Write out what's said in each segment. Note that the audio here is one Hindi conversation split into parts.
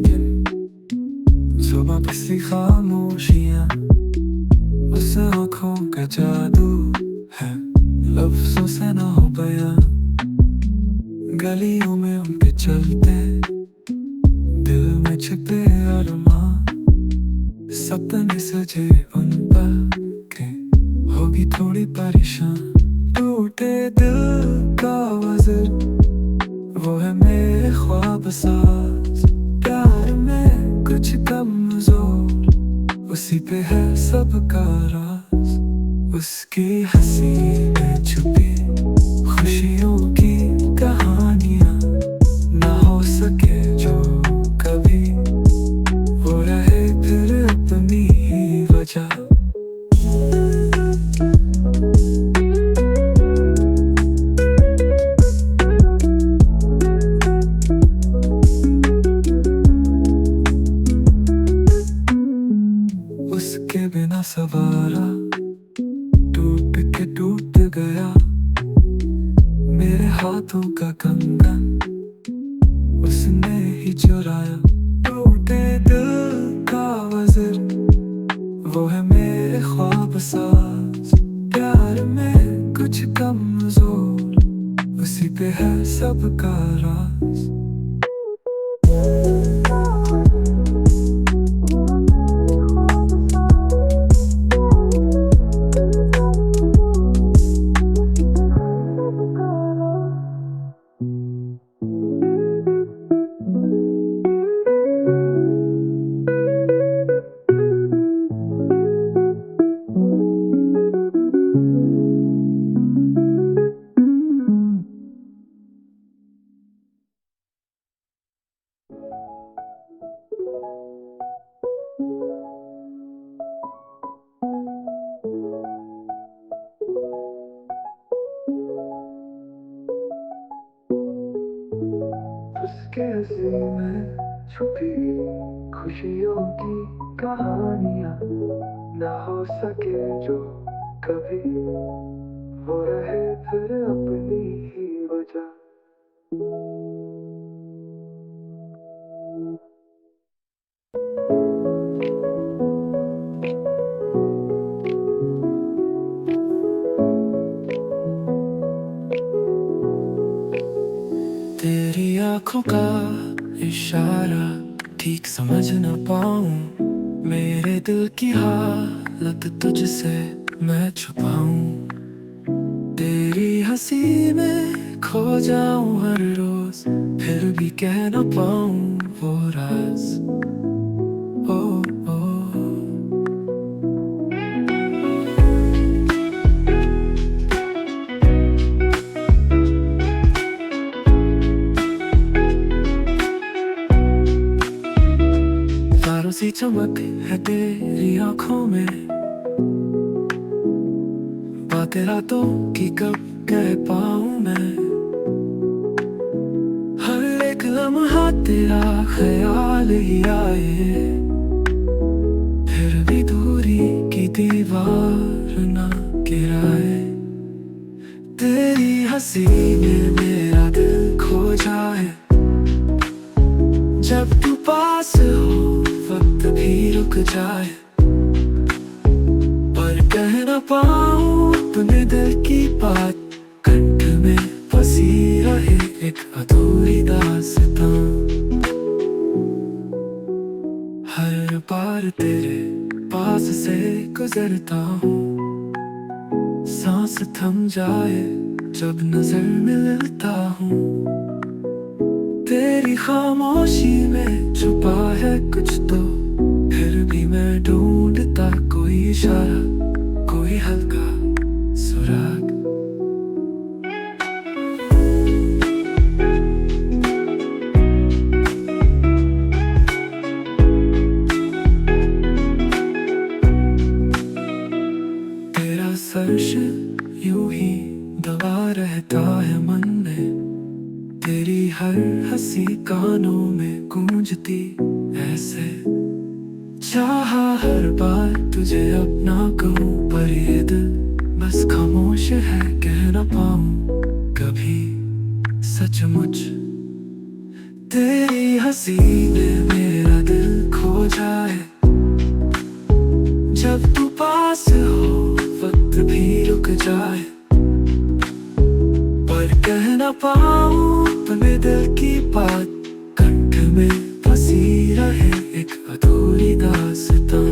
लेकिन जुबां पे सी खामोशियां, उस आँखों का जादू है, लफ्जों से ना हो बयां। गलियों में उनके चलते, दिल में छिपे अरमां, सपने सजे उन पर के होगी थोड़ी परेशान। टूटे दिल का वज़र वो है मेरे ख्वाब साज, प्यार में कुछ कमज़ोर उसी पे है सबका राज। उसकी हंसी में छुपी खुशियों की कहानियां, ना हो सके जो कभी वो रहे फिर अपनी ही वजह। उसके बिना सवारा टूट के टूट गया, मेरे हाथों का कंगन उसने ही चुराया। टूटे दिल का वज़र वो है मेरे ख्वाब साज, प्यार में कुछ कमज़ोर उसी पे है सबका राज। उसके हंसी में छुपी खुशियों की कहानियां, ना हो सके जो कभी वो रहे फिर अपनी ही वजह। तेरी आंखों का इशारा ठीक समझ न पाऊं, मेरे दिल की हालत तुझसे मैं छुपाऊं। तेरी हंसी में खो जाऊं हर रोज, फिर भी कह न पाऊं वो राज। ओ ओ तारों सी चमक है तेरी आंखों में, बातें रातों की कब कह पाऊं मैं। हर एक लम्हा तेरा ख्याल ही आए, फिर भी दूरी की दीवार ना गिराए। तेरी हंसी में मेरा दिल खो जाए, जब तू पास हो वक्त भी रुक जाए। पर कह न पाऊं अपने दिल की बात, कंठ में फंसी रहे एक अधूरी दास्तां। हर बार तेरे पास से गुजरता हूँ, सांस थम जाए जब नजर मिलता हूँ। तेरी खामोशी में छुपा है कुछ तो, फिर भी मैं ढूंढता कोई इशारा, कोई हल्का सुराग। तेरा स्पर्श यूं ही दबा रहता है मन में, तेरी हर हंसी कानों में गूंजती ऐसे। चाहा हर बार तुझे अपना कहूँ, पर ये दिल बस खामोश है, कह न पाऊँ कभी सचमुच। तेरी हंसी ने मेरे जाए। जब तू पास हो वक्त भी रुक जाए, पर कह ना पाऊं अपने दिल की बात। कंठ में फंसी रहे एक अधूरी दास्तां।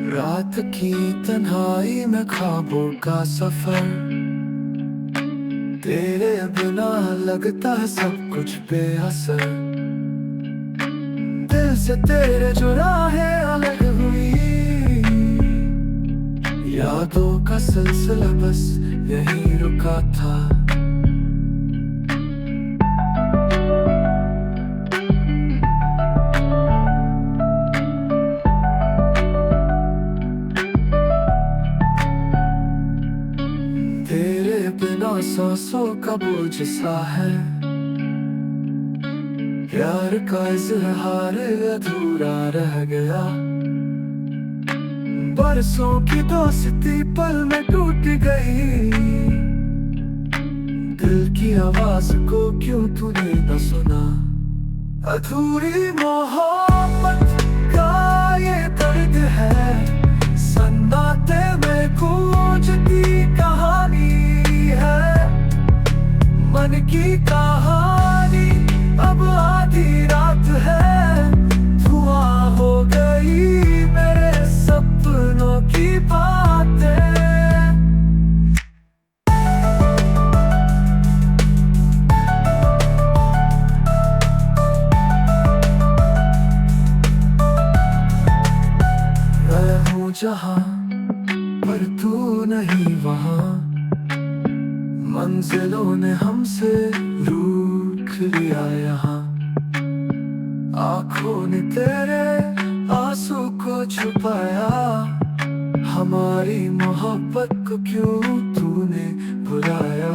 रात की तन्हाई में ख्वाबों का सफर, तेरे बिना लगता है सब कुछ बेअसर। दिल से तेरे जो राहें अलग हुई, यादों का सिलसिला बस यहीं रुका था। तेरे बिना सांसों का बोझ सा है, प्यार का इजहार अधूरा रह गया। बरसों की दोस्ती पल में टूट गई, दिल की आवाज को क्यों तूने न सुना। अधूरी मोहब्बत का ये दर्द है, सन्नाटे में गूंजती कहानी है। मन की कहानी अब आधी रात है, धुआं हो गई मेरे सपनों की बातें। मैं हूँ जहाँ पर तू नहीं वहाँ, मंजिलों ने हमसे रूठ लिया यहाँ। आँखों ने तेरे आंसू को छुपाया, हमारी मोहब्बत को क्यों तूने भुलाया।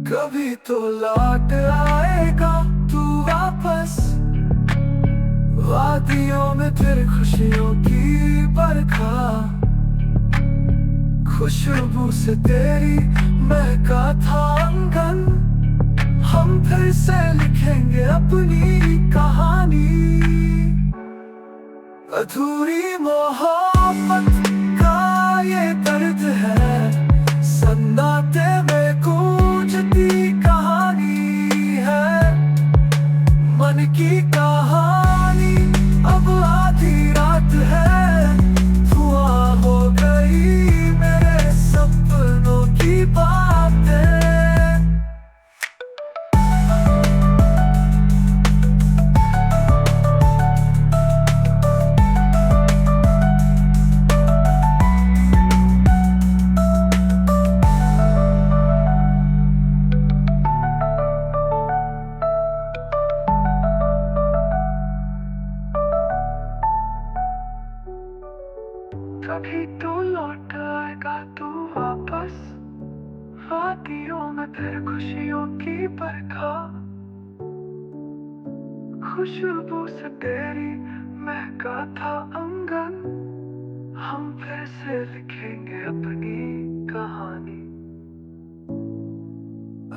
कभी तो लौट आएगा तू वापस, वादियों में फिर खुशियों की बरखा। खुशबू से तेरी महका था आंगन, हम फिर से लिखेंगे अपनी कहानी। अधूरी मोहब्बत का ये दर्द है, सन्नाटे में गूंजती कहानी है। मन की कहानी अब आधी रात है, धुआं हो गई मेरे सपनों की बातें। कभी तो लौट आएगा तू वापस, वादियों में फिर खुशियों की बरखा। खुशबू से तेरी महका था आंगन, हम फिर से लिखेंगे अपनी कहानी।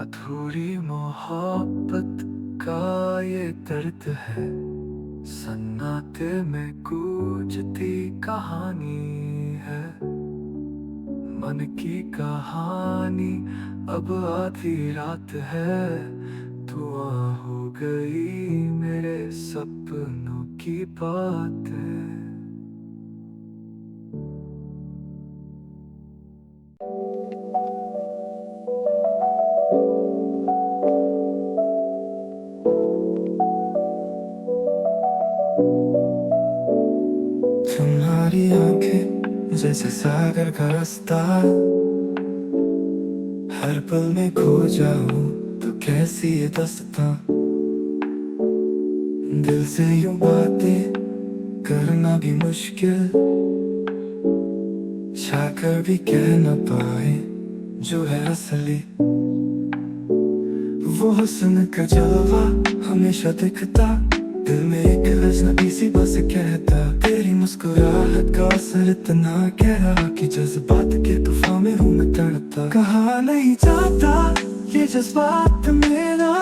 अधूरी मोहब्बत का ये दर्द है, सन्नाटे में गूंजती कहानी है। मन की कहानी अब आधी रात है, धुआं हो गई मेरे सपनों की बातें। तुम्हारी आंखें जैसे सागर का रास्ता, हर पल में खो जाऊं तो कैसी ये दास्तां। दिल से यूं बातें करना भी मुश्किल, चाहकर भी कह न पाए जो है असली। वो हुस्न का जलवा हमेशा दिखता, दिल में एक अजनबी सी बस कहता, तेरी मुस्कुराहट का असर इतना गहरा कि जज्बात के तूफान में हूँ मैं तड़पता। कहा नहीं जाता ये जज्बात मेरा,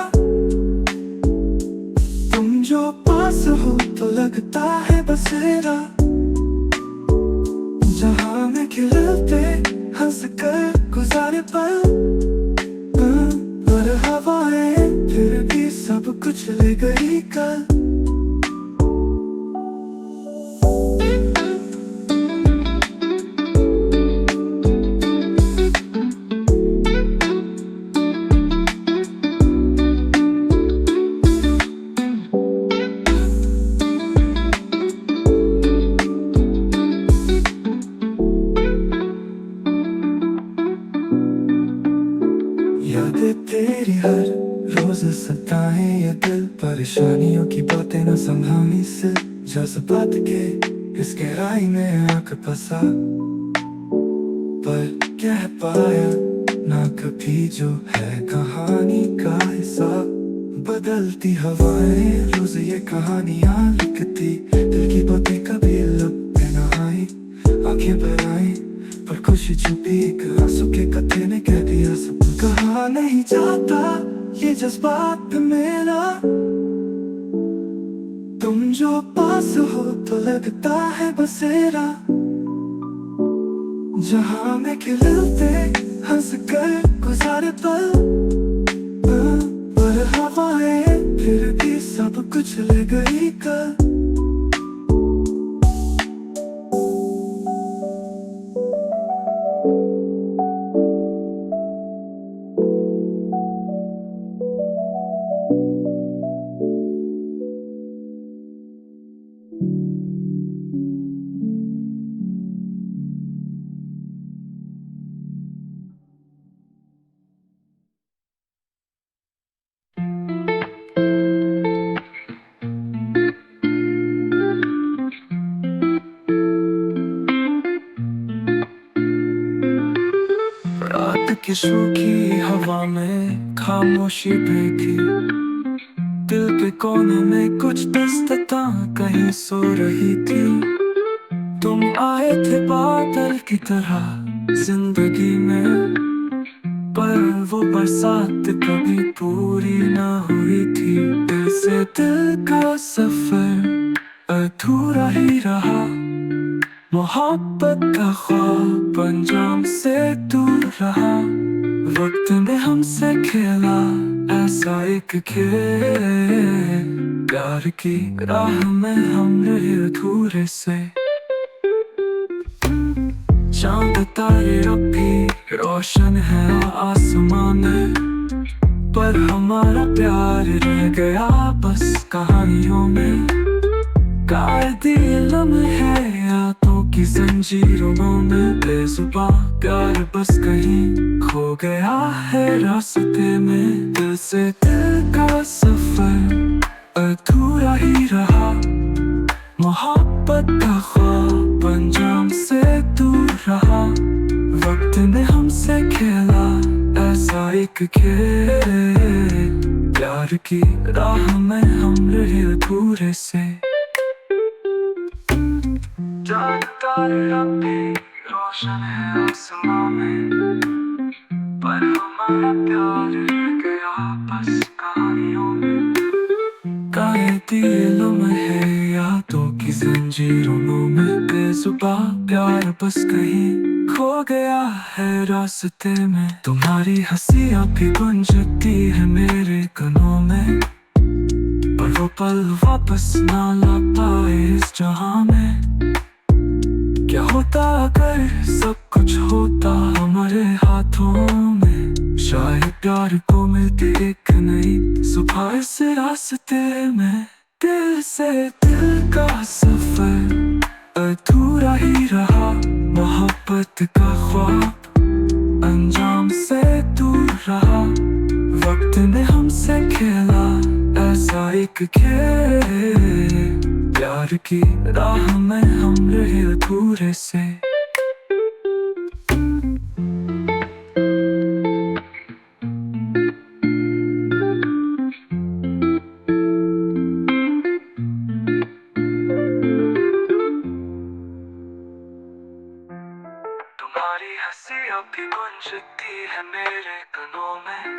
तुम जो पास हो तो लगता है बसेरा। जहाँ में खिलते हंस कर गुजारे पल, और हवाएं फिर भी सब कुछ ले गई कल। यादें तेरी हर रोज सताएं ये दिल, परेशानियों की बातें न संभाली से, जज्बात के इस गहराई में आकर फंसा, पर कह पाया ना कभी जो है कहानी का हिसाब। बदलती हवाएं रोज ये कहानियां लिखती, दिल की बातें कभी लब पे न आई, आंखें भर आई पर खुशी छुपी, एक आंसू के कथे ने कह दिया सब। कहा नहीं जाता ये जज्बात मेरा, तुम जो पास हो तो लगता है बसेरा। जहाँ में खिलते हंस कर गुजारे पल, पर हवाएं फिर भी सब कुछ ले गई कल। रात की सूखी हवा में खामोशी बहकी, दिल के कोने में कुछ दस्तता कहीं सो रही थी। तुम आए थे बादल की तरह जिंदगी में, पर वो बरसात कभी पूरी ना हुई थी। दिल से दिल का सफर अधूरा ही रहा, मोहब्बत का ख्वाब अंजाम से दूर रहा। वक्त ने हमसे खेला ऐसा एक खेल, प्यार की राह में हम रहे अधूरे से। चांद तारे अब भी रोशन है आसमान में, पर हमारा प्यार रह गया बस कहानियों में। कायदी लम्हे यादों की जंजीरों में, बेजुबां प्यार बस कहीं खो गया है रास्ते में। दिल से दिल का सफर अधूरा ही रहा, मोहब्बत का ख्वाब अंजाम से दूर रहा। वक्त ने हमसे खेला ऐसा एक खेल, प्यार की राह में हम रहे अधूरे से। चांद तारे अब भी रोशन है आसमां में, पर हमारा प्यार रह गया बस कहानियों में। कायदी लम्हे यादों की जंजीरों में, बेजुबां प्यार बस कहीं खो गया है रास्ते में। तुम्हारी हंसी अब भी गुंजती है मेरे कानों में, पर वो पल वापस ना ला पाए इस जहां में। क्या होता अगर सब कुछ होता हमारे हाथों में, शायद प्यार को मिलती एक नई सुबह इस रास्ते में। दिल से दिल का सफर अधूरा ही रहा, मोहब्बत का ख्वाब अंजाम से दूर रहा। वक्त ने हमसे खेला ऐसा एक खेल, प्यार प्यार की राह में हम रहे अधूरे से। तुम्हारी हंसी अब भी गूंजती है मेरे कानों में,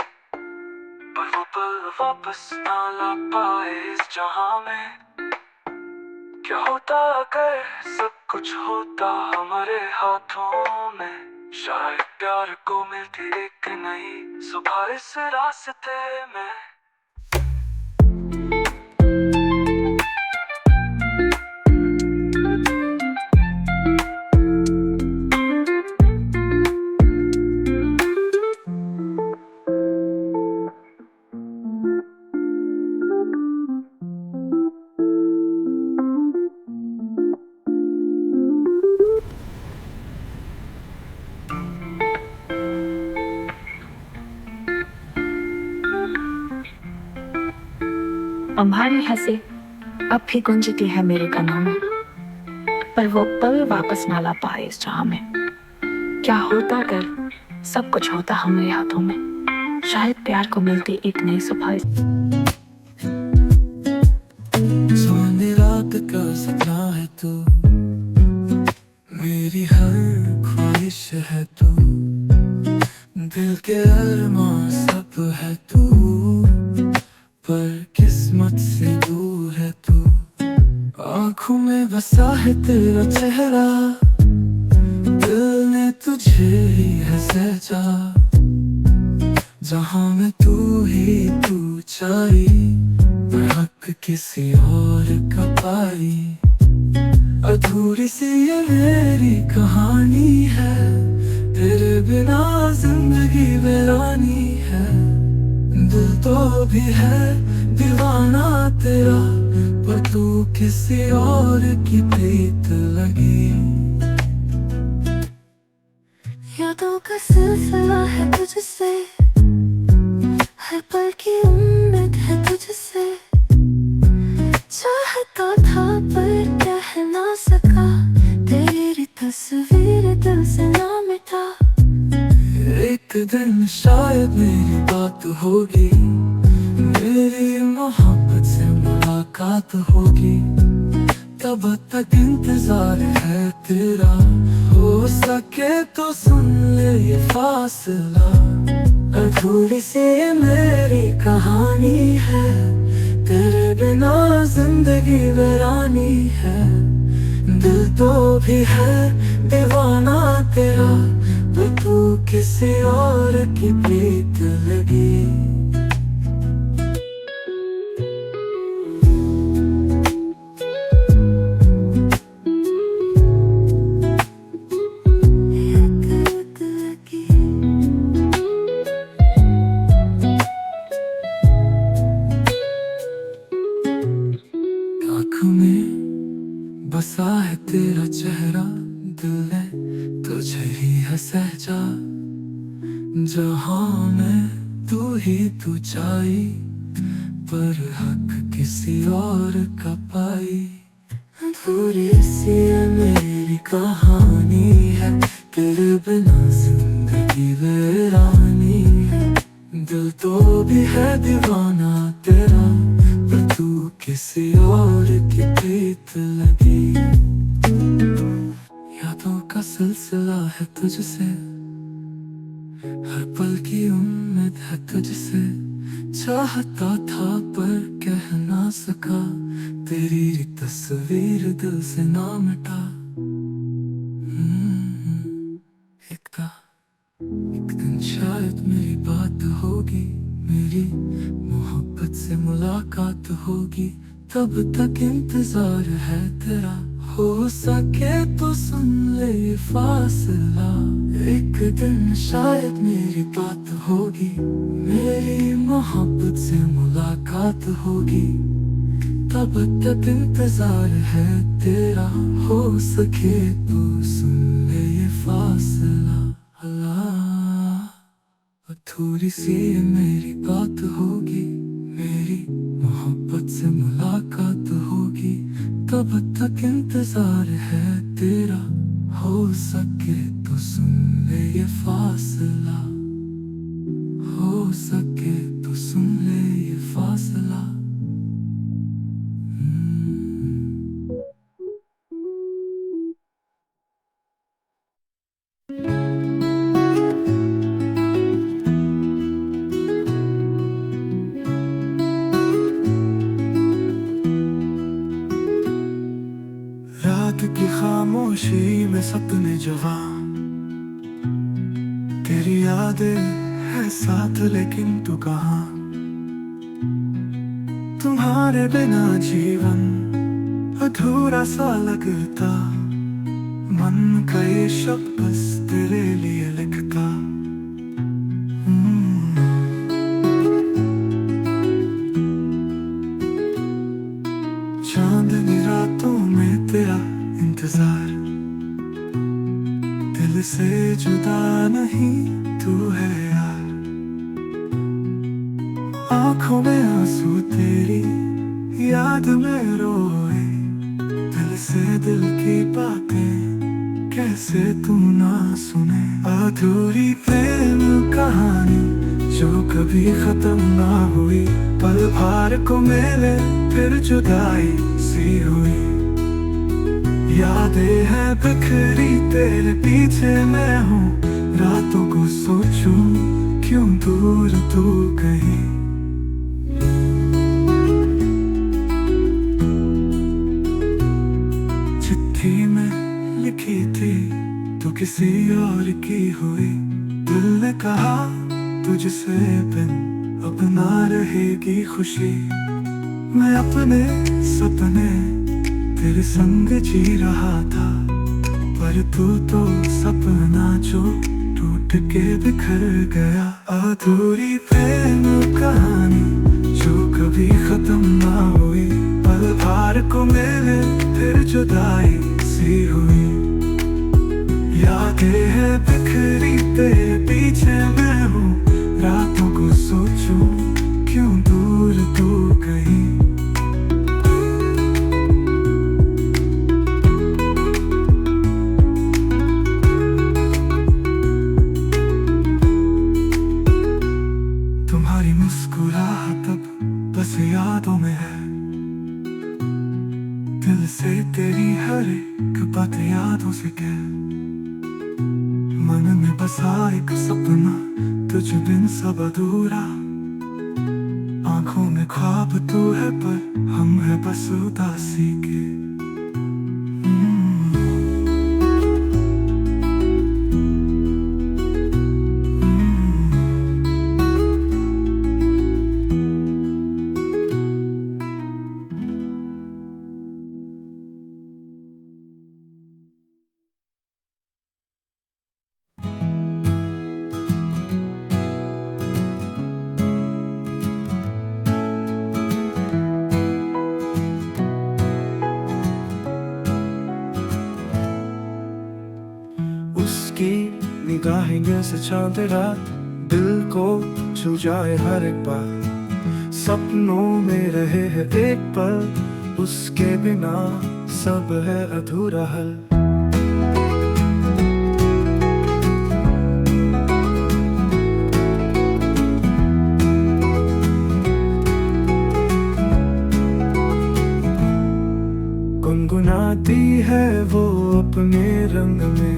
पर वो पल वापस ना ला पाए इस जहां में। क्या होता अगर सब कुछ होता हमारे हाथों में, शायद प्यार को मिलती एक नई सुबह इस रास्ते में। तुम्हारी हंसी अब भी गूंजती है मेरे कानों में, पर वो पल वापस ना ला पाए इस जहां में। क्या होता अगर सब कुछ होता हमारे हाथों में, शायद प्यार को मिलती एक नई सुबह। सोनी रात का सपना है तू, मेरी हर ख्वाहिश है तू, दिल के अरमां सब है तू, पर किस्मत से दूर है तू। आँखों में बसा है तेरा चेहरा, दिल ने तुझे ही है सजा, जहाँ में तू ही तू चाहिए, पर हक किसी और का पाई। अधूरी सी ये मेरी कहानी है, तेरे बिना जिंदगी वीरानी है। दिल तो भी है दीवाना तेरा, पर तू किसी और की प्रीत लगी। यादों का सिलसिला है तुझसे, हर पल की उम्मीद है तुझसे। चाहता था पर कह ना सका, तेरी तस्वीर दिल से ना मिटा। एक दिन शायद मेरी बात होगी, मेरी मोहब्बत से मुलाकात होगी, तब तक इंतजार है तेरा। हो सके तो सुन ले ये फासला, अधूरी सी ये मेरी कहानी है, तेरे बिना जिंदगी वीरानी है। दिल तो भी है दीवाना तेरा, पर तू किसी और की प्रीत लगी। आँखों में बसा है तेरा चेहरा, दिल ने तुझे ही है सहजा, जहाँ में तू ही तू चाही, पर हक किसी और का पाई। अधूरी सी ये मेरी कहानी है, तेरे बिना जिंदगी वीरानी है। दिल तो भी है दीवाना तेरा, पर तू किसी और की प्रीत लगी। यादों का सिलसिला है तुझसे, हर पल की उम्मीद है तुझसे। चाहता था पर कह ना सका, तेरी तस्वीर दिल से ना मिटा। एक दिन शायद मेरी बात होगी, मेरी मोहब्बत से मुलाकात होगी, तब तक इंतजार है तेरा। हो सके तो सुन ले ये फासला, एक दिन शायद मेरी बात होगी, मेरी मोहब्बत से मुलाकात होगी, तब तक इंतजार है तेरा। हो सके तो सुन ले ये फासला। अधूरी सी ये मेरी बात होगी, मेरी मोहब्बत से मुलाकात होगी, कब तक इंतजार है तेरा, हो सके तो सुन ले ये फासला, हो सके तो सुन ले ये फासला। रात की खामोशी में सपने जवां, तेरी यादें है साथ लेकिन तू कहाँ। तुम्हारे बिना जीवन अधूरा सा लगता, मन का ये शब्द बस तेरे लिए लिखता। चांदनी रातों में तेरा इंतजार, दिल से जुदा नहीं तू है यार। आंखों में आंसू तेरी याद में रोए, दिल से दिल की बातें कैसे तू ना सुने। अधूरी प्रेम कहानी जो कभी खत्म ना हुई, पल भर को मिले फिर जुदाई सी हुई। यादें हैं बिखरी तेरे पीछे मैं हूँ, रातों को सोचूं क्यों दूर तू कहीं। चिट्ठी में लिखी थी तो किसी और की हुई, दिल ने कहा तुझसे बिन अब ना रहेगी खुशी। मैं अपने सपने तेरे संग जी रहा था, पर तू तो सपना जो टूट के बिखर गया। अधूरी प्रेम कहानी जो कभी खत्म ना हुई, पल भर को मिले फिर जुदाई सी हुई। यादें हैं बिखरी तेरे पीछे मैं हूँ, रातों को सोचूं क्यों दूर तू कहीं। तुम्हारी मुस्कुराहट अब बस यादों में है, दिल से तेरी हर एक बात यादों से कह। मन में बसा एक सपना तुझ बिन सब अधूरा, आंखों में ख्वाब तू है पर हम है बस उदासी के। उसकी निगाहें जैसे चांद रात, दिल को छू जाए हर एक बार। सपनों में रहे है एक पल, उसके बिना सब है अधूरा हल। गुनगुनाती है वो अपने रंग में,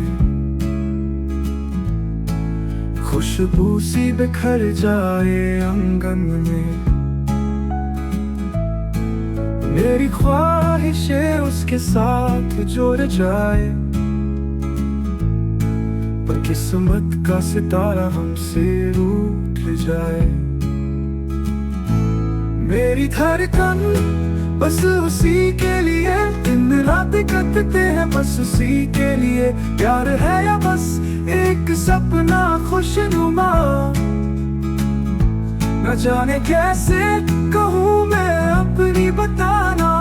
खुशबू सी बिखर जाए आंगन में। मेरी ख्वाहिशें उसके साथ जुड़ जाए, पर किस्मत का सितारा हमसे रूठ जाए। मेरी धड़कन बस उसी के लिए, दिन रात कटते हैं बस उसी के लिए। प्यार है या बस एक सपना खुशनुमा, न जाने कैसे कहूँ मैं अपनी बताना।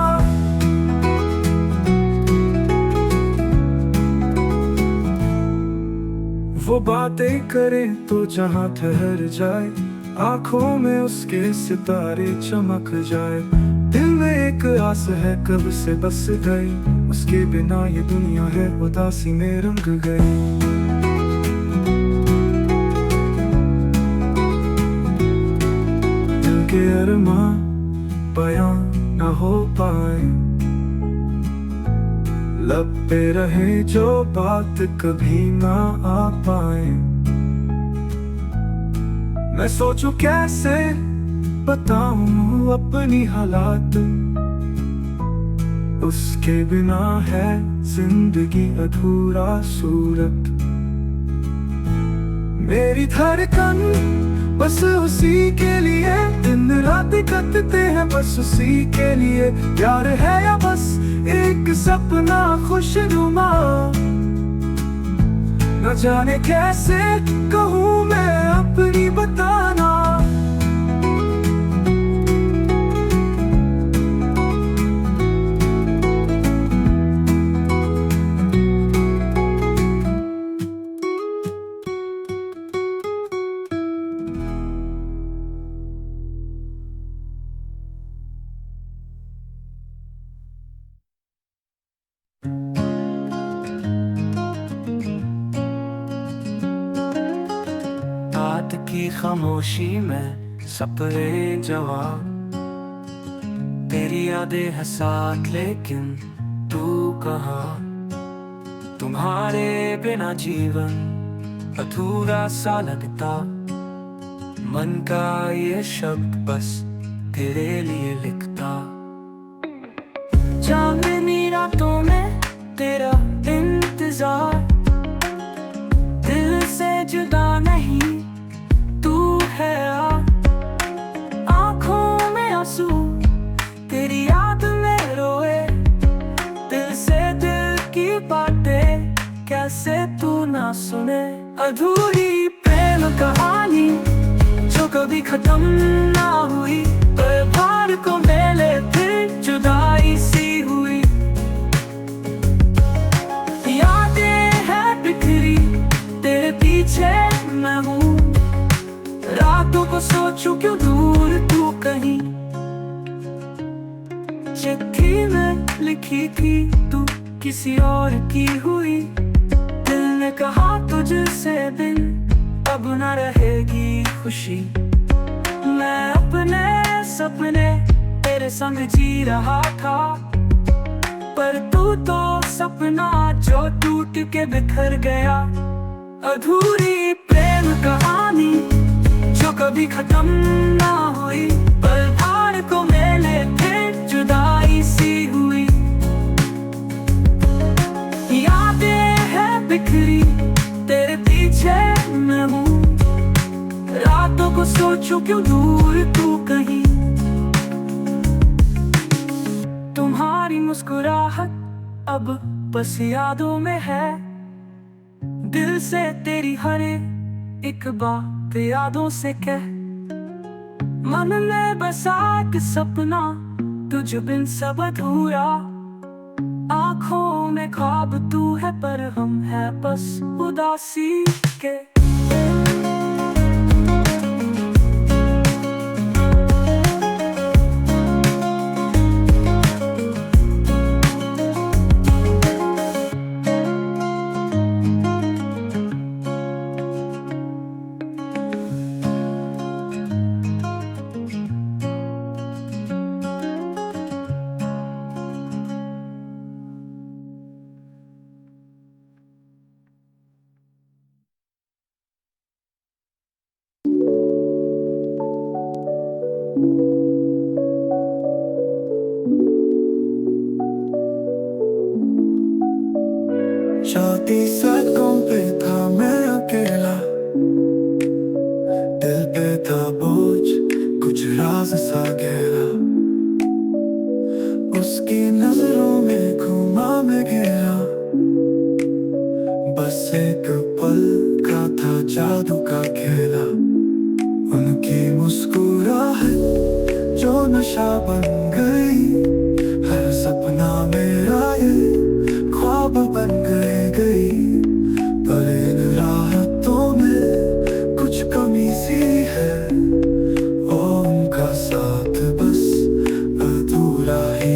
वो बातें करें तो जहाँ ठहर जाए, आंखों में उसके सितारे चमक जाए। दिल में एक आस है कब से बस गई, उसके बिना ये दुनिया है उदासी में रंग गई। दिल के अरमां बयां न हो पाए, लब पे रहे जो बात कभी ना आ पाए। मैं सोचूं कैसे बताऊं अपनी हालात, उसके बिना है जिंदगी अधूरा सूरत। मेरी धड़कन बस उसी के लिए, दिन रात कटते हैं बस उसी के लिए। प्यार है या बस एक सपना खुशनुमा, न जाने कैसे कहूँ मैं अपनी बताना। रात की खामोशी में सपने जवाब, तेरी यादें हैं साथ लेकिन तू कहाँ। तुम्हारे बिना जीवन अधूरा सा लगता, मन का ये शब्द बस तेरे लिए लिखता। चांदनी रातों में तेरा इंतजार, दिल से जुदा नहीं तू है। आँखों में आंसू तेरी याद में रोए, दिल से दिल की बातें कैसे तू ना सुने। अधूरी प्रेम कहानी जो कभी खत्म ना हुई, पर भार को मेले फिर जुदाई सी हुई। यादें हैं बिखरी तेरे पीछे मैं हूँ, रातों को सोचूं क्यों दूर तू कहीं। चिट्ठी में लिखी थी तू किसी और की हुई, दिल ने कहा तुझसे बिन अब न रहेगी खुशी। मैं अपने सपने तेरे संग जी रहा था, पर तू तो सपना जो टूट के बिखर गया। अधूरी प्रेम कहानी जो कभी खत्म ना हुई, पर भार को मेले फिर जुदाई सी हुई। यादें हैं बिखरी तेरे पीछे मैं हूँ, रातों को सोचूं क्यों दूर तू कहीं। तुम्हारी मुस्कुराहट अब बस यादों में है, दिल से तेरी हर एक बात यादों से कह। मन में बसा एक सपना तुझ बिन सब अधूरा, आँखों में ख्वाब तू है पर हम है बस उदासी के। चौथी सड़कों पे था मैं अकेला, दिल पे था बोझ कुछ राज सा गहरा। उसकी नजरों में घूमा मैं घेरा, बस एक पल का था जादू का खेला। उनकी मुस्कुराहट जो नशा बन गई, हर सपना मेरा ये ख्वाब बन गई। पर इन राहतों में कुछ कमी सी है, और उनका साथ बस अधूरा ही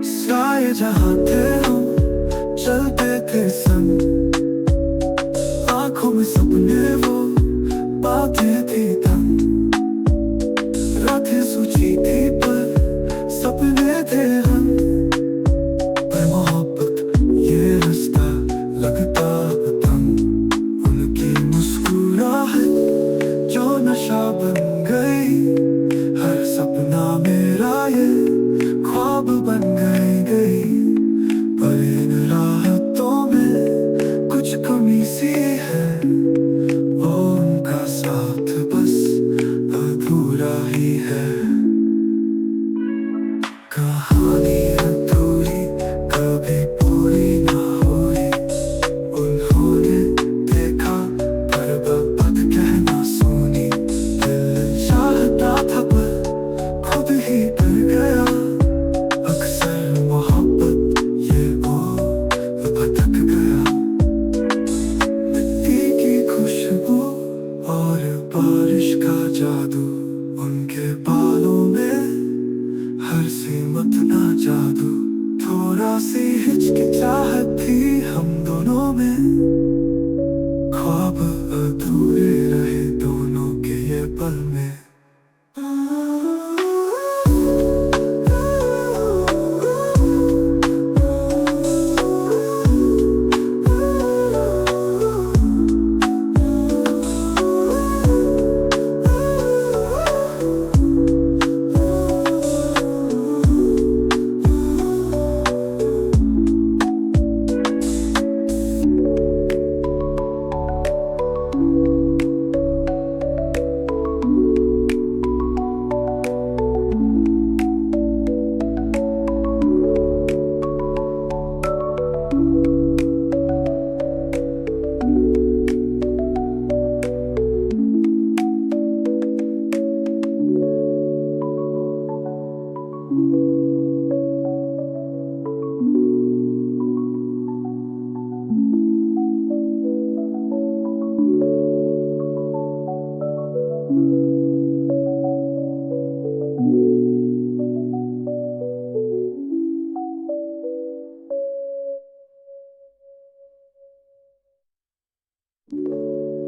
साए जहाँ थे हम चलते थे संग, आंखों में सपने वो बातें थी तंग, रातें सूझी थी पर सपने थे हम, पर मोहब्बत ये रास्ता लगता अब तंग, उनकी मुस्कुराहट जो नशा बन गई, हर सपना मेरा ये ख्वाब बन गई, पर इन राहतों में कुछ कमी सी है, वो उनका साथ बस अधूरा ही है। कहानी अधूरी कभी पूरी ना हुई, उन्होंने देखा पर बात कहना सुनी, दिल चाहता था पर खुद ही डर गया, अक्सर मोहब्बत ये वो भटक गया, मिट्टी की खुशबू और बारिश का जादू, उनके बालों में हर सीमत ना जादू, थोड़ा सी हिचकिचाहट थी हम दोनों में, ख्वाब अधूरे रहे दोनों के ये पल में।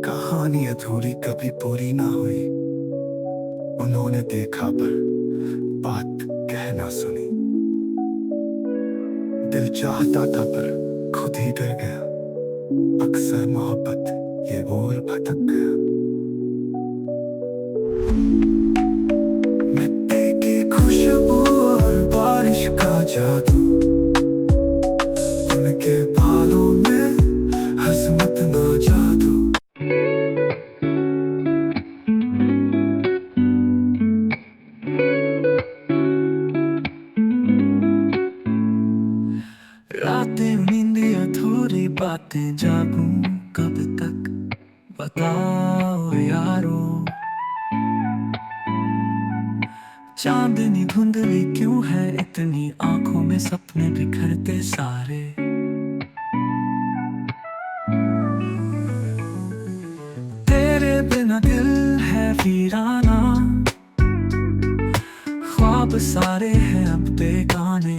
कहानी अधूरी कभी पूरी ना हुई, उन्होंने देखा पर बात कहना सुनी, दिल चाहता था पर खुद ही डर गया, अक्सर मोहब्बत ये बोल भटक गया, मिट्टी की खुशबू और बारिश का जादू, उनके बालों में हसमत ना जादू। रातें नींदी अधूरी बातें जागूं कब तक बताओ यारो, चांदनी धुंधली क्यों है इतनी आंखों में सपने बिखरते सारे, तेरे बिना दिल है वीराना, ख्वाब सारे हैं अब बेगाने,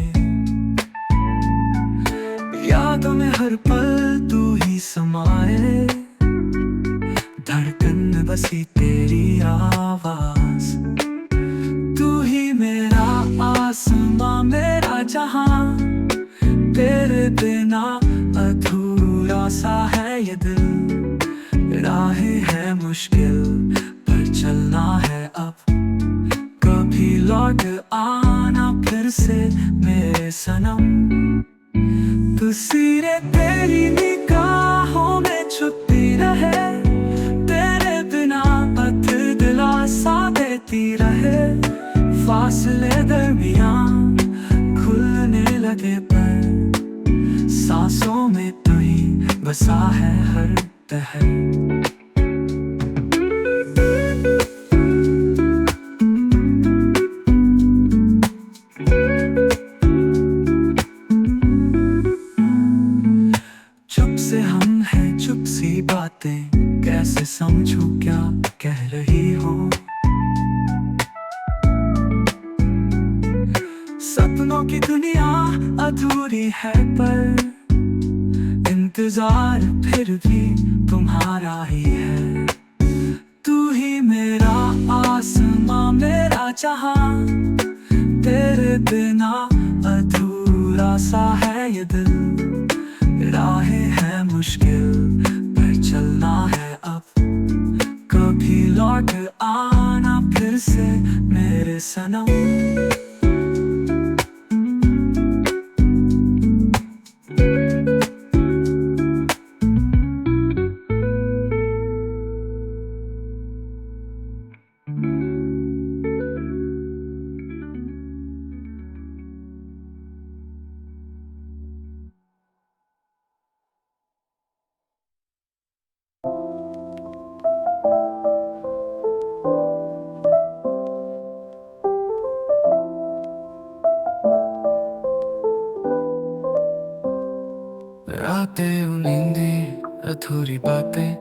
यादों में हर पल तू ही समाए, धड़कन में बसी तेरी आवाज, तू ही मेरा आसमां मेरा जहां, तेरे बिना अधूरा सा है ये दिल, राहें है मुश्किल पर चलना है अब, कभी लौट आना फिर से मेरे सनम, तस्वीरें तेरी निगाहों में छुपती रहे, तेरे बिना पथ दिलासा देती रहे, फासले दरमियान खुलने लगे पर सांसों में तू ही बसा है हर तहर। बातें कैसे समझूं क्या कह रही हो, सपनों की दुनिया अधूरी है पर इंतजार फिर भी तुम्हारा ही है। तू ही मेरा आसमां मेरा जहां, तेरे बिना अधूरा सा है ये दिल। राहें है मुश्किल पर चलना है अब, कभी लौट आना फिर से मेरे सनम। रातें नींदी अधूरी बातें,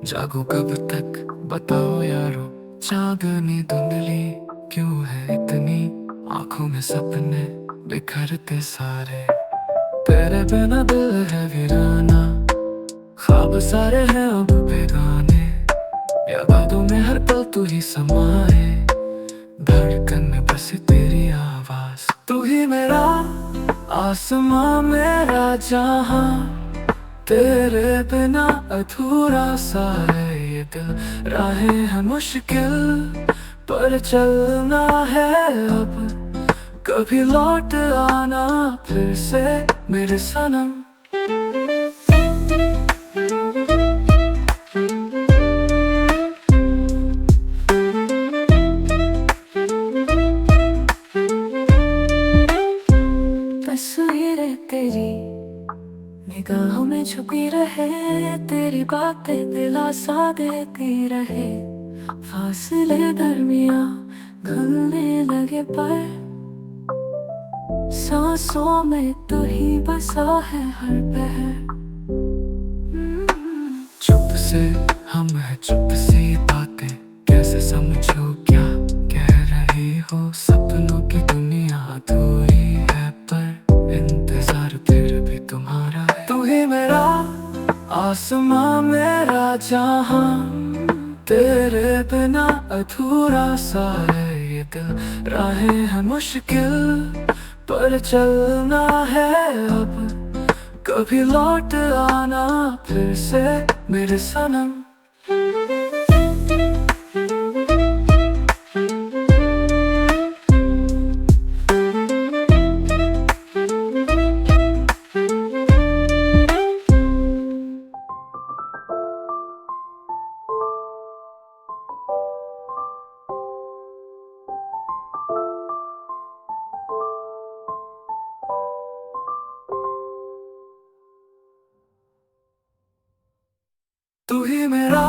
जागो कब तक बताओ यारो। चांदनी धुंधली क्यों है इतनी, आंखों में सपने बिखरते सारे। तेरे बिना दिल है वीराना, ख्वाब सारे हैं अब बेगाने। यादों में हर पल तू ही समाए, धड़कन में बसे तेरी आवाज। तू ही मेरा आसमां मेरा जहां, तेरे बिना अधूरा सा है ये दिल। राहें हैं मुश्किल पर चलना है अब, कभी लौट आना फिर से मेरे सनम। तस्वीरें तेरी निगाहों में छुपी रहे, तेरी बातें दिलासा देती रहे। फासले दरमियां घुलने लगे पर सांसों में तू ही बसा है हर पहर। चुप से हम है चुप सी बातें, कैसे समझो क्या कह रही हो। सपनों की दुनिया अधूरी है पर इंतजार फिर भी तुम्हारा है। तू ही मेरा आसमां मेरा जहां, तेरे बिना अधूरा सा है ये दिल। राहें हैं मुश्किल पर चलना है अब, कभी लौट आना फिर से मेरे सनम। तू ही मेरा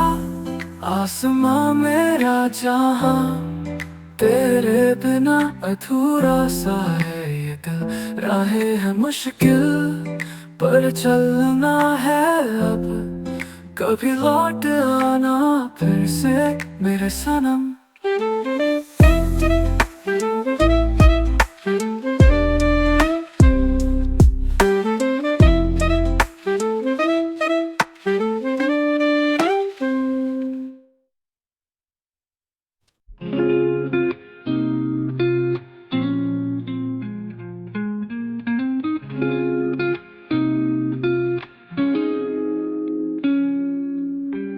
आसमां मेरा जहां, तेरे बिना अधूरा सा है ये दिल। राहें हैं मुश्किल पर चलना है अब, कभी लौट आना फिर से मेरे सनम।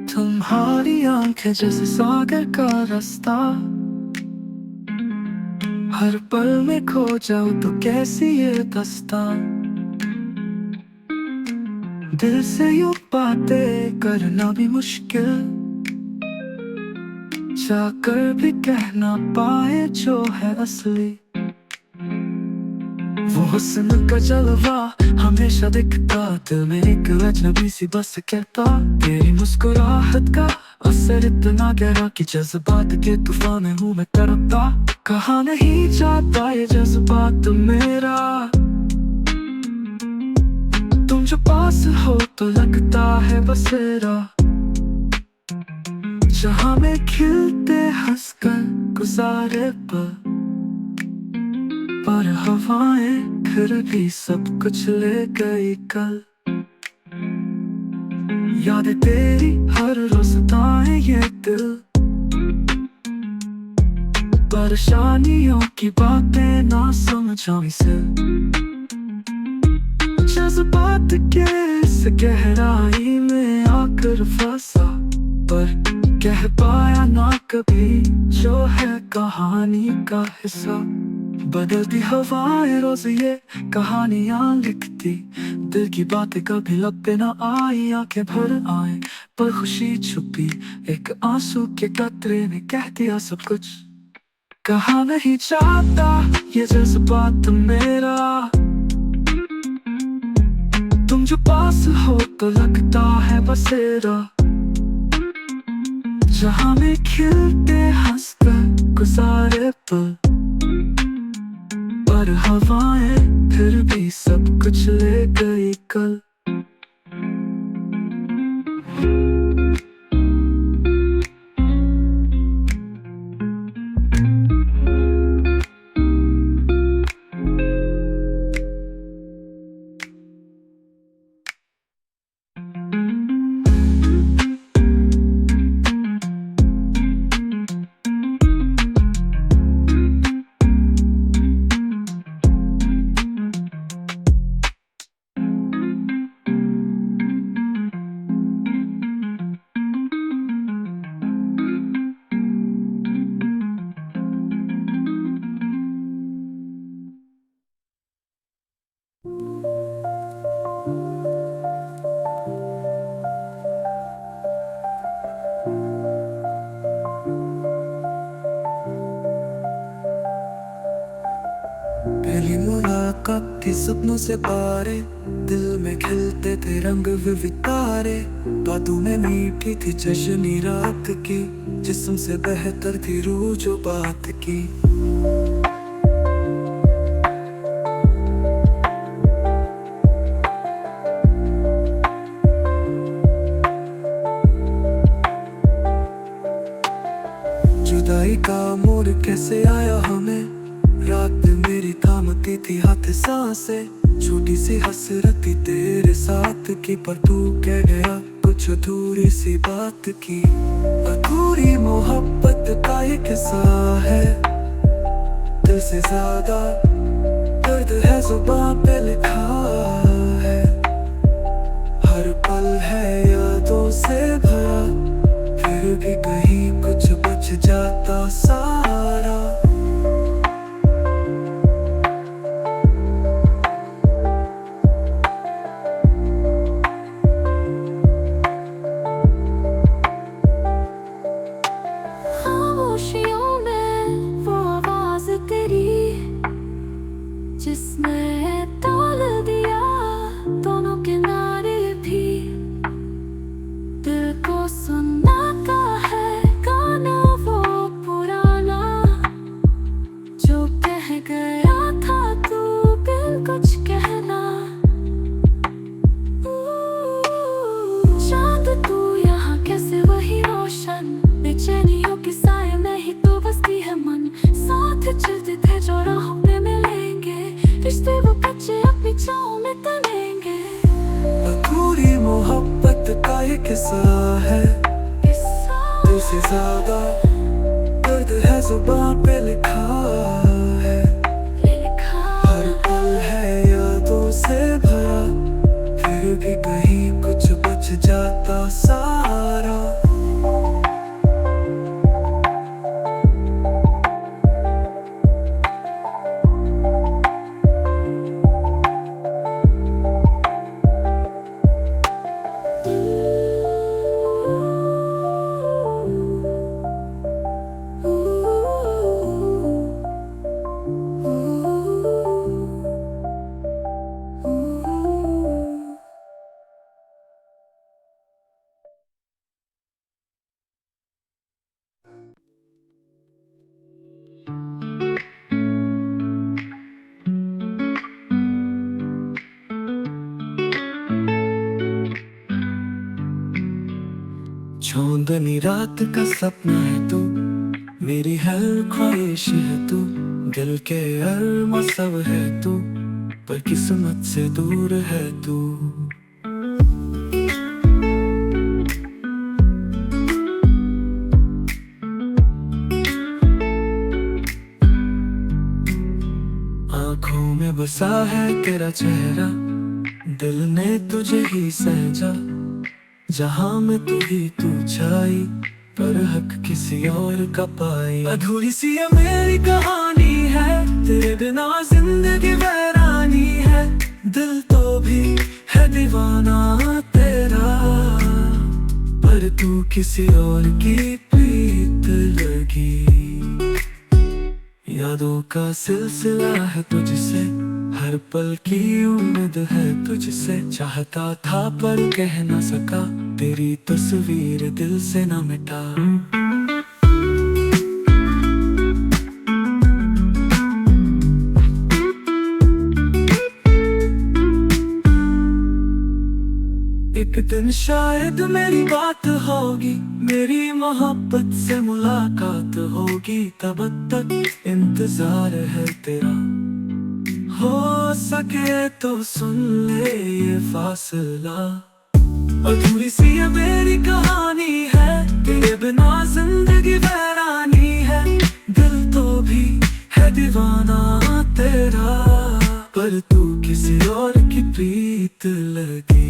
तुम्हारी आंखें जैसे सागर का रास्ता, हर पल में खो जाओ तो कैसी ये दास्तां। दिल से यूं बातें करना भी मुश्किल, चाहकर भी कह ना पाए जो है असली। वो हुस्न का जलवा हमेशा दिखता, दिल में एक अजनबी सी बस कहता। तेरी मुस्कुराहट का असर इतना गहरा कि जज्बात के तूफान में हूँ मैं तड़पता। कहा नहीं जाता ये जज्बात मेरा, तुम जो पास हो तो लगता है बसेरा। जहाँ में खिलते हंसकर गुजारे पल, पर हवाएं फिर भी सब कुछ ले गई कल। यादें तेरी हर रोज ताए ये दिल, परेशानियों की बातें ना समझा इसे। जज्बात के इस गहराई में आकर फंसा, पर कह पाया ना कभी जो है कहानी का हिस्सा। बदलती हवाएं रोज ये कहानियां लिखती, दिल की बातें कभी लब पे ना आई, आंखें भर आए पर खुशी छुपी, एक आंसू के कतरे ने कह दिया सब कुछ। कहा नहीं चाहता ये जज्बात मेरा, तुम जो पास हो तो लगता है बसेरा। जहां में खिलते हंसकर गुजारे पल, पर हवाएं फिर भी सब कुछ ले गई कल। पहली मुलाकात थी सपनों से पारे, दिल में खिलते थे रंग विविध तारे। बातों में मीठी थी जश्नी रात की, जिस्म से बेहतर थी रूह जो बात की। जुदाई का मोड़ कैसे आया हमें, रात मेरी थामती थी हाथ सांसें। छोटी सी हसरत थी तेरे साथ की, पर तू कह गया कुछ अधूरी सी बात की। अधूरी मोहब्बत का ये किस्सा है, दिल से ज्यादा दर्द है जुबान पे लिखा है। हर पल है यादों से भरा, फिर भी कहीं कुछ बच जाता सारा। खामोशियों में वो आवाज तेरी, जिसने तोल दिया दोनों किनारे भी। दिल को सुनाता है गाना वो पुराना, जो कह गया था तू बिन कुछ कहना। चांद तू यहाँ कैसे वही रोशन, बेचैनियों की साए में ही तो बसती है मन। साथ चलते थे जो राहों पे मिलेंगे, रिश्ते वो कच्चे अपनी छाँव में तनेंगे। अधूरी मोहब्बत का ये किस्सा है, दिल से ज्यादा दर्द है जुबान पे लिखा है। हर पल है यादों से भरा, फिर भी कहीं कुछ बच जाता सारा। चांदनी रात का सपना है तू, मेरी हर ख्वाहिश है तू। दिल के अरमा सब है तू, पर किस्मत से दूर है तू। आँखों में बसा है तेरा चेहरा, दिल ने तुझे ही सहजा। जहाँ में तू ही तू छाई, पर हक किसी और का पाई। अधूरी सी ये मेरी कहानी है, तेरे बिना जिंदगी वैरानी है। दिल तो भी है दीवाना तेरा, पर तू किसी और की प्रीत लगी। यादों का सिलसिला है तुझसे, हर पल की उम्मीद है तुझसे। चाहता था पर कह ना सका, तेरी तस्वीर दिल से ना मिटा। एक दिन शायद मेरी बात होगी, मेरी मोहब्बत से मुलाकात होगी। तब तक इंतजार है तेरा, हो सके तो सुन ले ये फासला। अधूरी सी ये मेरी कहानी है, तेरे बिना जिंदगी वैरानी है। दिल तो भी है दीवाना तेरा, पर तू किसी और की प्रीत लगी।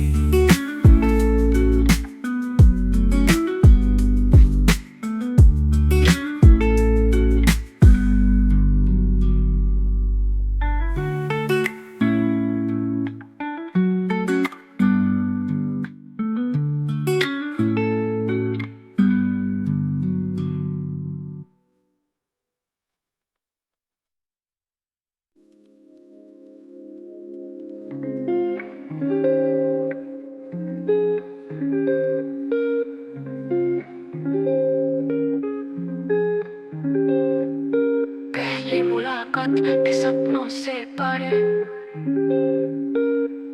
पहली मुलाकात के सपनों से परे,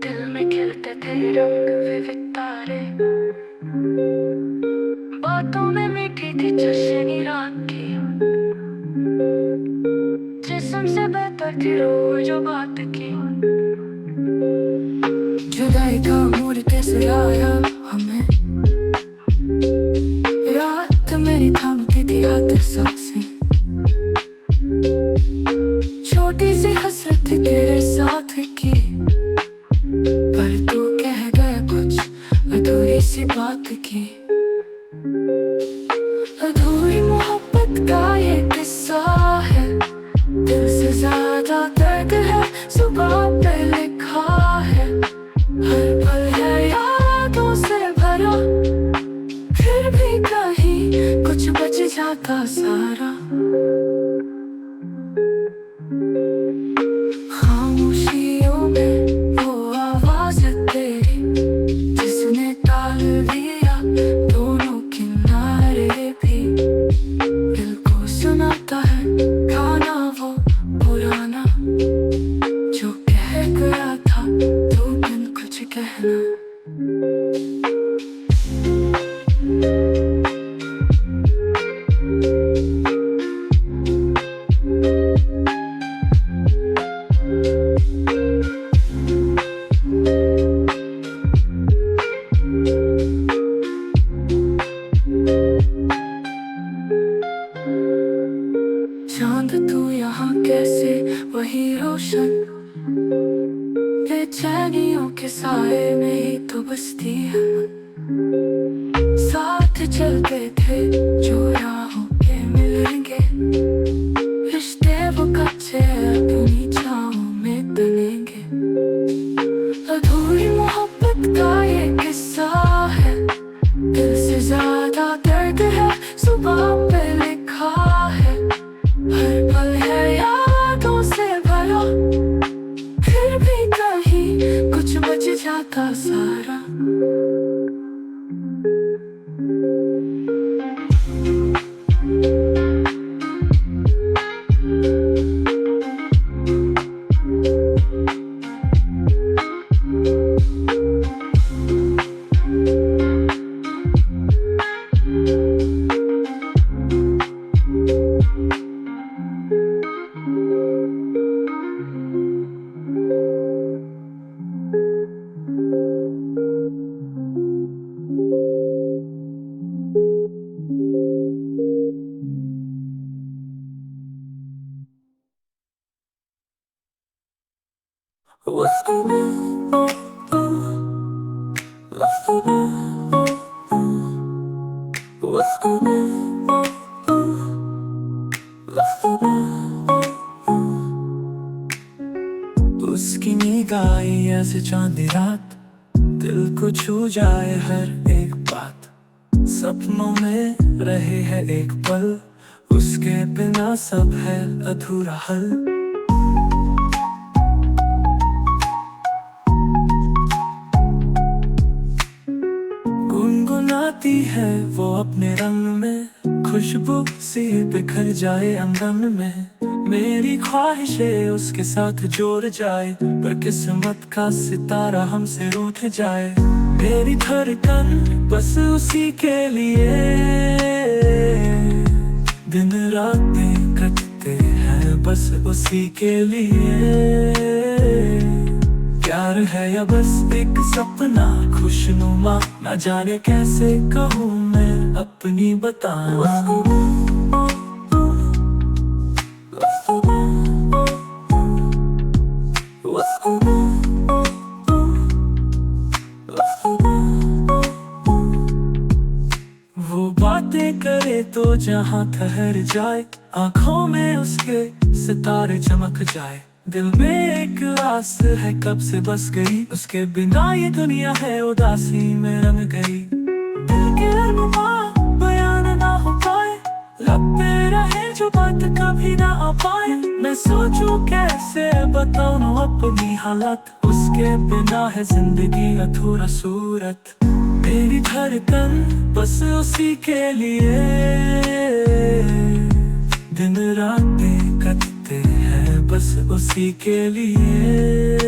दिल में खिलते थे रंग विविध तारे। बातों में मीठी थी जश्नी रात की, जिस्म से बेहतर थी रोज जो बात की। जुदाई का मूड कैसे आया हमें, रात मेरी थामती थी हाथ सांसें। छोटी सी हसरत थी तेरे साथ की, पर तू कह गया कुछ अधूरी सी बात की। अधूरी मोहब्बत का ये किस्सा है, दिल से ज्यादा दर्द है जुबान पे लिखा है। हर पल है यादों से भरा, फिर भी कहीं कुछ बच जाता सारा। खामोशियों में वो आवाज तेरी, जिसने टाल दिया दोनों किनारे भी। दिल को सुनाता है गाना वो पुराना, जो कह गया था तू बिन कुछ कहना। चांद तू यहाँ कैसे वही रोशन, बेचैनियों के साए में ही तो बसती है मन। साथ चलते थे जो राहों के मिलेंगे, रिश्ते वो कच्चे अपनी छाँव में तनेंगे। अधूरी मोहब्बत का ये किस्सा है, दिल से ज्यादा दर्द है जुबान पे लिखा है। हर पल है यादों से भरा, फिर भी कहीं कुछ बच जाता सारा। उसकी निगाहें ऐसे चांदी रात, दिल को छू जाए हर एक बात। सपनों में रहे है एक पल, उसके बिना सब है अधूरा हल। गुनगुनाती है वो अपने रंग में, खुशबू सी बिखर जाए अंगन में। मेरी ख्वाहिशें उसके साथ जोड़ जाए, पर किस्मत का सितारा हमसे रूठ जाए। मेरी धड़कन बस उसी के लिए, दिन रातें कटते हैं बस उसी के लिए। प्यार है या बस एक सपना खुशनुमा, ना जाने कैसे कहूँ मैं अपनी बताऊँ। वो बातें करे तो जहाँ ठहर जाए, आंखों में उसके सितारे चमक जाए। दिल में एक आस है कब से बस गई, उसके बिना ये दुनिया है उदासी में रंग गई। दिल के अरमां बयान ना हो पाए, लब पे रहे जो बात कभी ना आ पाए। मैं सोचूं कैसे बताऊं अपनी हालत, उसके बिना है जिंदगी अधूरा सूरत। मेरी धड़कन बस उसी के लिए, दिन रातें कटते हैं बस उसी के लिए।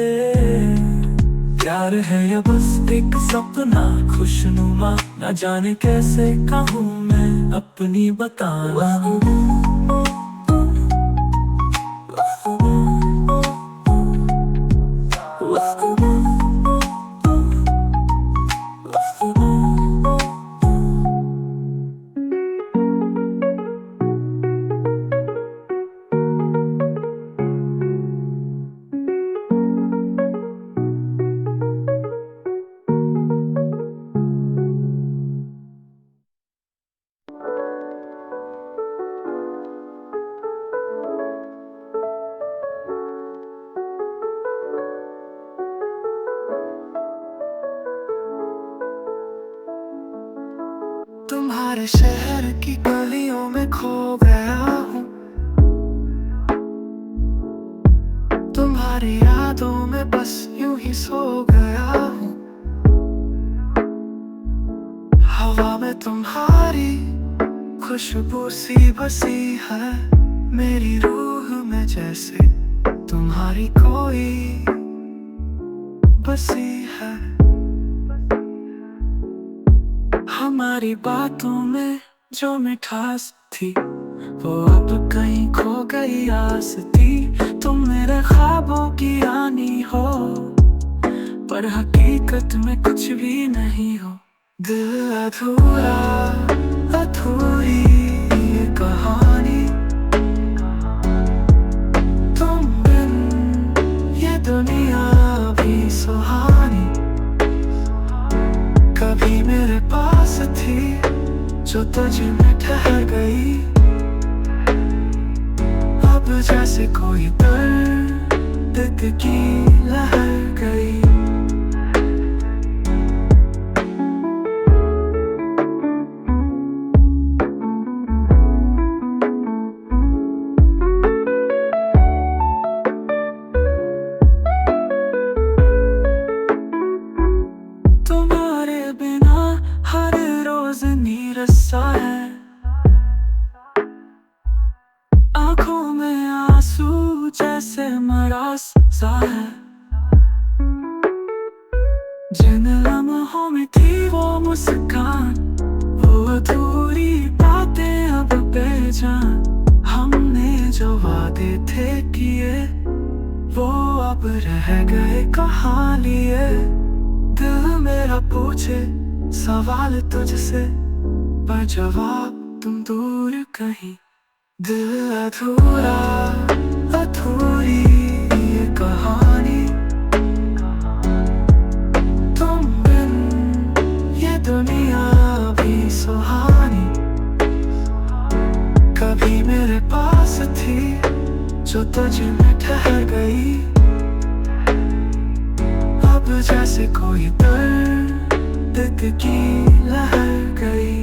प्यार है या बस एक सपना खुशनुमा, ना जाने कैसे कहूँ मैं अपनी बताऊँ। तुम्हारे शहर की गलियों में खो गया हूँ, तुम्हारी यादों में बस यूं ही सो गया हूँ। हवा में तुम्हारी खुशबू सी बसी है, मेरी रूह में जैसे तुम्हारी कोई बसी है। हमारी बातों में जो मिठास थी, वो अब कहीं खो गई आस थी। तुम मेरे ख्वाबों की रानी हो, पर हकीकत में कुछ भी नहीं हो। दिल अधूरा अधूरी ये कहानी, तुम बिन ये दुनिया भी सुहानी। कभी मेरे पास थी जो तुझ में ठहर गई, अब जैसे कोई दर्द की लहर गई। सा है, आंखों में आंसू जैसे मरास सा है। जिन लम्हों में थी वो मुस्कान, वो अधूरी बातें अब बेजान। हमने जो वादे थे किए, वो अब रह गए कहाँ लिए। दिल मेरा पूछे सवाल तुझसे, पर जवाब तुम दूर कहीं। दिल अधूरा अधूरी ये कहानी, आज मैं ठहर गई, अब जैसे कोई दर्द की लहर गई।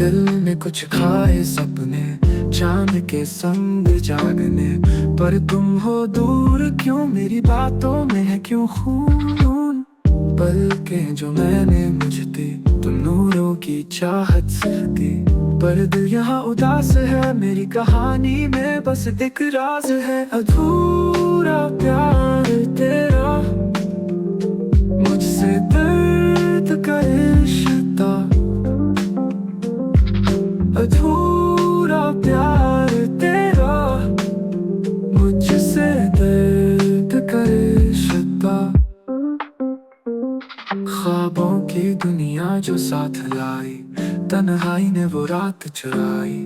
दिल में कुछ खाए सपने, चांद के संग जागने, पर तुम हो दूर क्यों, मेरी बातों में है क्यों खून। पलकें जो मैंने मुझ दी, तुम नूरों की चाहत से दी, पर दिल यहाँ उदास है, मेरी कहानी में बस एक राज है। अधूरा प्यार तेरा, मुझसे दर्द का रिश्ता, अधूरा प्यार तेरा, मुझसे दर्द का रिश्ता। ख्वाबों की दुनिया जो साथ लाई, तन्हाई ने वो रात चुराई,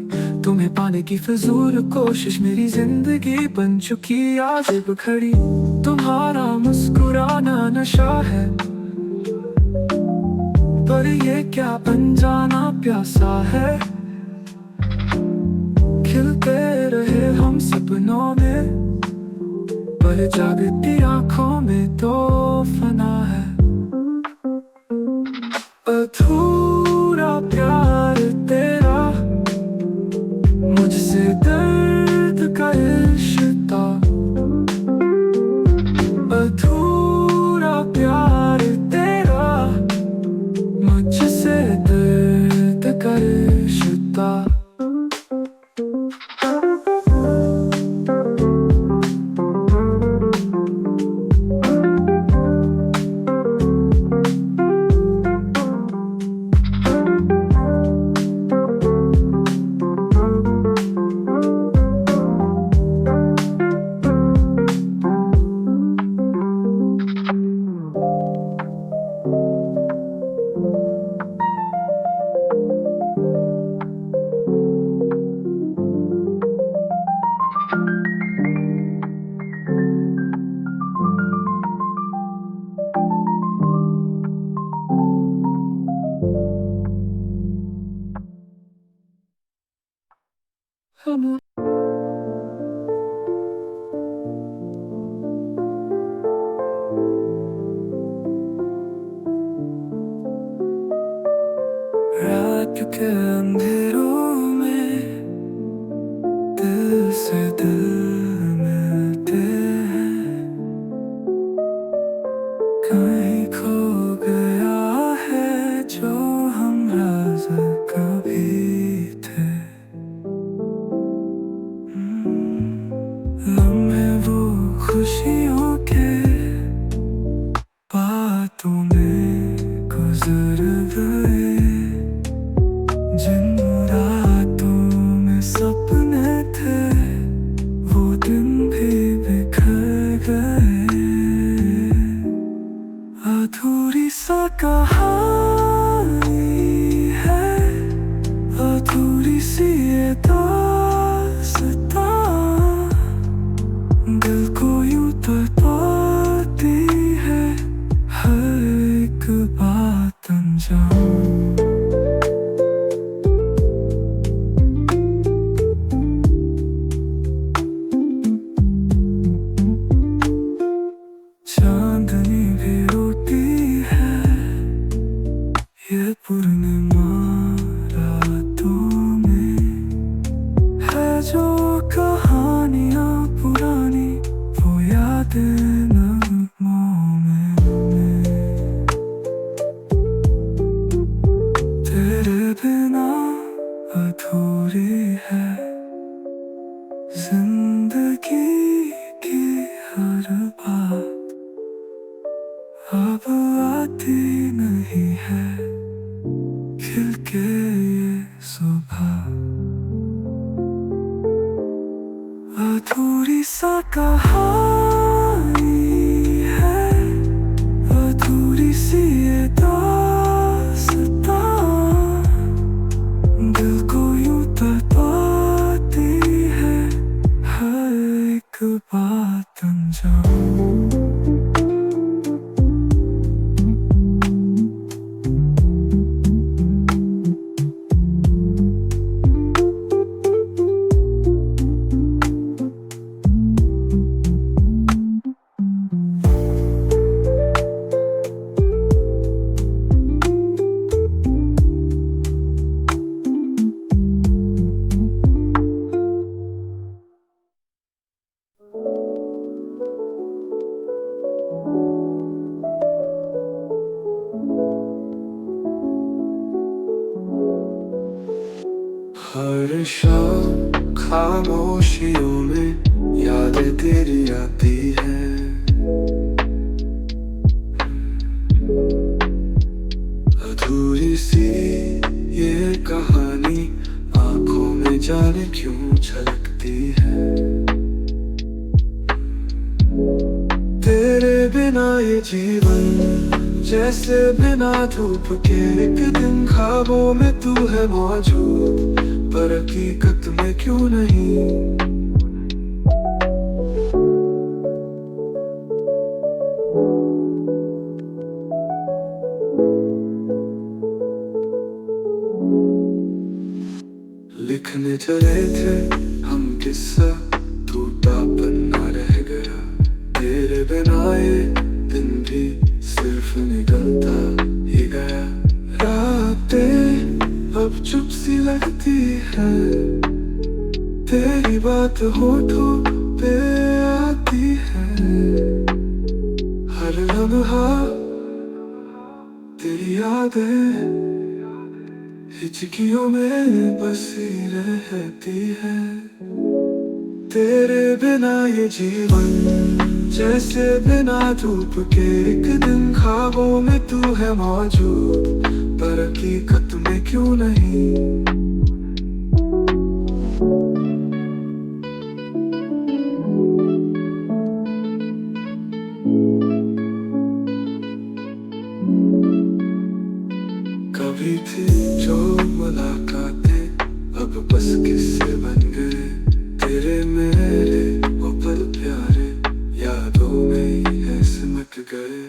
तुम्हें पाने की फिजूल कोशिश, मेरी जिंदगी बन चुकी आज अब खड़ी। तुम्हारा मुस्कुराना नशा है, पर ये क्या अनजाना प्यासा है। खिलते रहे हम सपनों में, पर जागती आंखों में तो फना है। अधूरा प्यार तेरा, मुझसे दर्द का रिश्ता, अधूरा प्यार तेरा, मुझसे दर्द का रिश्ता। रात के अंधेरों में दिल से दिल मिलते हैं, कहीं खो गया है जो हम राज कभी थे। लम्हे वो खुशियों के बातों में गुजर गए, जिन रातों में सपने थे वो दिन भी बिखर गए। अधूरी सा कहानी है, अधूरी सी ये दास्तां, दिल को यूं तड़पाती है हर एक बात अनजान। चांदनी भी रोती है ये पूर्णिमा रातों में, है जो कहानियां पुरानी वो यादें नगमों में। तेरे बिना अधूरी है जिंदगी की हर बात, अब आती नहीं है खिल के अधूरी सा कहानी है, अधूरी सी ये दास्तां, दिल को यूं तड़पाती है हर एक बात अनजान। हर शाम खामोशियों में यादें तेरी आती है, अधूरी सी ये कहानी आंखों में जाने क्यों झलकती है। तेरे बिना ये जीवन जैसे बिना धूप के, एक दिन ख्वाबों में तू है मौजूद पर हकीकत में क्यों नहीं। लिखने चले थे हम किस्सा, टूटा पन्ना रह गया, तेरे बिना ये दिन भी सिर्फ निकलता ही गया। रातें अब चुप सी लगती है, तेरी बात होठों पे आती है, हर लम्हा तेरी यादें हिचकियों में बसी रहती है। तेरे बिना ये जीवन जैसे बिना धूप के, एक दिन ख्वाबों में तू है मौजूद पर हकीकत में क्यों नहीं। कभी थी जो मुलाकातें अब बस किस्से बन गए, तेरे मेरे वो पल प्यारे यादों में ही है सिमट गए।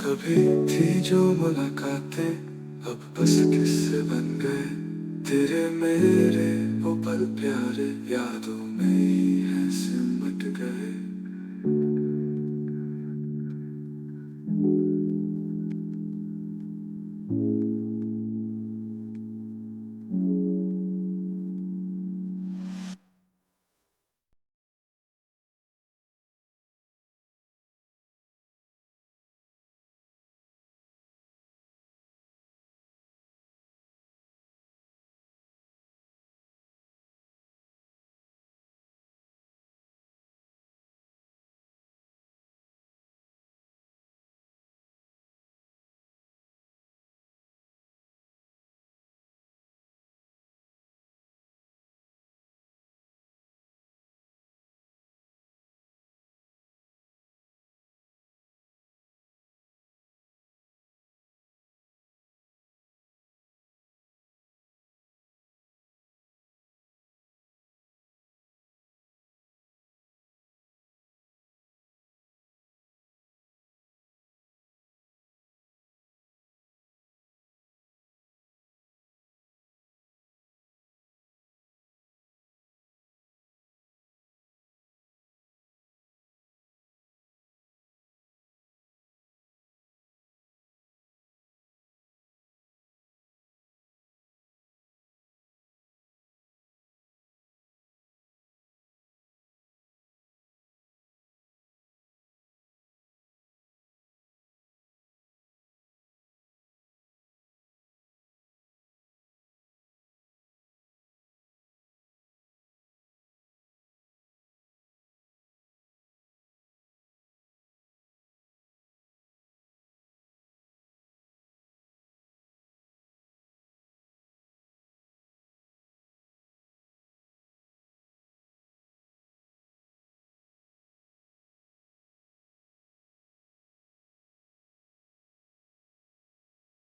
कभी थी जो मुलाकातें अब बस किस्से बन गए, तेरे मेरे वो पल प्यारे यादों में ही है सिमट गए।